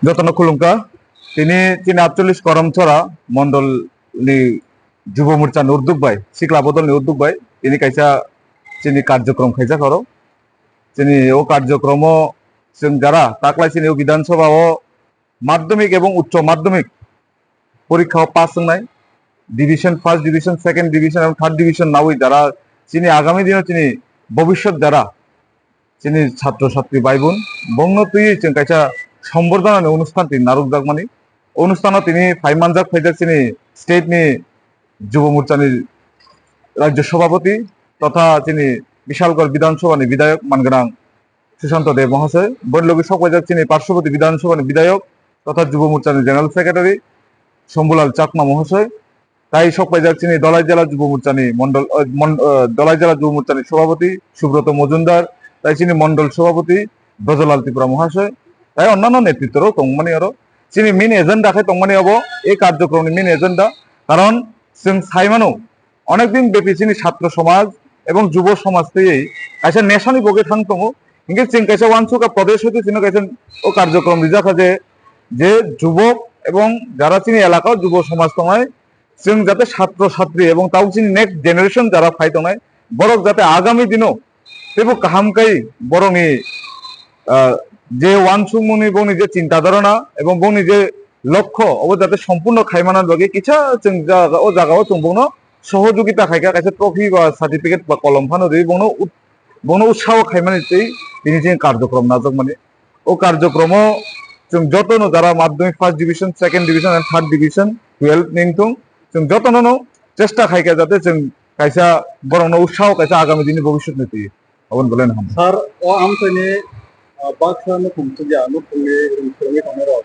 যতন খুলুমকা তিনি 48 করমছড়া মন্ডল যুব মোর্চা উদ্যোগ বাই সিকলা বদল উদ্যোগ বাই তিনি কাইসা চিনি কার্যক্রম খাইসা করো চিনি ও কার্যক্রম যারা তাকলাই চিনি বিধানসভা ও মাধ্যমিক এবং উচ্চ মাধ্যমিক পরীক্ষা পাস নাই division first division second division এবং থার্ড ডিভিশন নাওই যারা চিনি আগামী দিনে চিনি ভবিষ্যৎ যারা চিনি ছাত্র ছাত্রী ভাই বোন বংন তুই কাইসা সম্বর্ধনা অনুষ্ঠান তিনি নারুক জাগমানি অনুষ্ঠানও তিনি ফাইমানজাক ফাইজাক চিনি স্টেট নি যুব মোর্চানি রাজ্য সভাপতি তথা তিনি বিশালগড় বিধানসভা বিধায়ক মানগাং সুশান্ত দেব মহাশয় বৈলবী সকজাক চিনি পার্শ্ববর্তী বিধানসভা বিধায়ক তথা যুব মোর্চানি জেনারেল সেক্রেটারি শম্ভুলাল চাকমা মহাশয় তাই সকজাক চিনি দলাই জেলা যুব মোর্চানি মন্ডল দলাই জেলা যুব মোর্চানি সভাপতি সুব্রত মজুমদার তাই চিনি মন্ডল সভাপতি ব্রজলাল ত্রিপুরা মহাশয় তাই অন্যান্য নেতৃত্বরও তংমানি আরো চিনি মেন এজেন্ডা খাই তংমানি হব এই কার্যক্রমের মেন এজেন্ডা কারণ जों साइमानो अनेक दिन बेपी चिनी छात्र समाज এবং যুব সমাজ থেকে কাইসা নেশানি বগে থাং দङ ইংকে চিং কাইসা ওয়ানসুকা প্রদেশ হতে চিনি কাইসা ও কার্যক্রম রিজাখা যে যুবক এবং যারা চিনি এলাকা যুব সমাজ তঙায় जों যাতে ছাত্র ছাত্রী এবং তাও চিনি নেক্সট জেনারেশন যারা ফাই তঙায় বরক যাতে আগামী দিনও তেবো কাহামকাই বরংনি যে ওয়ানসুমনি বংনি যে চিন্তা ধারণা এবং বংনি যে লক্ষ্য ও যাতে সম্পূর্ণ খাইমানার লগে কিছা जों ও জায়গাও जों বংনো সহযোগিতা খাইকা কাছে ট্রফি বা সার্টিফিকেট বা কলম ফানো রে বংনো উৎসাহ খাইমানিতেই তিনি যে কার্যক্রম নাজক মানে ও কার্যক্রম जों যতনো যারা মাধ্যমিক first division second division and third division 12 নিংথং जों যতনো চেষ্টা খাইকা যাতে जों কাইসা বরংনো উৎসাহ কাইসা আগামী দিনে ভবিষ্যৎ নিতে অবন বলেন হাম স্যার ও আমতনে বাক্সানো খুমতুজা নুখুলে রুমে কামরা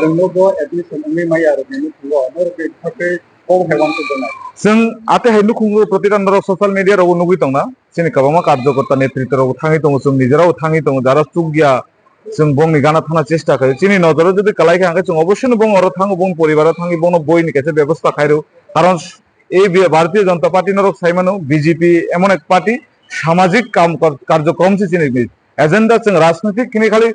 रंगोबो एडमिशन में माया रंगो खुंगो नर बे थाके ओ हेवान तो दना जों आते हेनु खुंगो प्रतिदान सोशल मीडिया रो नुगि दंना सिनि कबामा कार्यकर्ता नेतृत्व रो थांगि दङ जों निजेराव थांगि दङ जारा सुगिया जों बंनि गाना थाना चेष्टा खायो चिनि नजर যদি कलाइखे आंगे जों अवश्य बंग और थांगो बंग परिवार थांगि बंग बयनि केसे व्यवस्था खाइरो कारण এই ভারতীয় জনতা পার্টি নরক সাইমানো বিজেপি এমন এক পার্টি সামাজিক কাম কার্যক্রম চিনি এজেন্ডা जों রাজনৈতিক কিনি খালি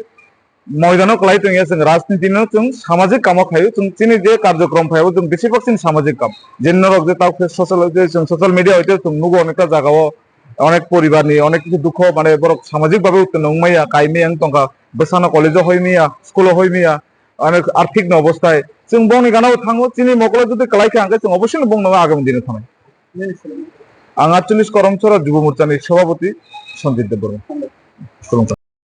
ময়দানক লাই তো जों রাজনীতি ন जों সামাজিক কাম খাইও जों চিনি যে কার্যক্রম খাইও जों বেশিরভাগ চিনি সামাজিক কাম জেনরক যে তাও সোশ্যাল মিডিয়া হইতে जों নুগো অনেকটা জায়গাও অনেক পরিবার নিয়ে অনেক কিছু দুঃখ মানে বড় সামাজিক ভাবে উত্তন্ন উমাইয়া কাইমি আং তঙ্কা বেসানা কলেজে হইমিয়া স্কুলে হইমিয়া অনেক আর্থিক অবস্থায় जों বংনি গানাও থাঙ্গো চিনি মকলা যদি কলাইকে আঙ্গে जों অবশ্যই বংনো আগামী দিনে থামাই আং 48 করমছড়া যুব মোর্চানি সভাপতি সঞ্জিত দেববর্মা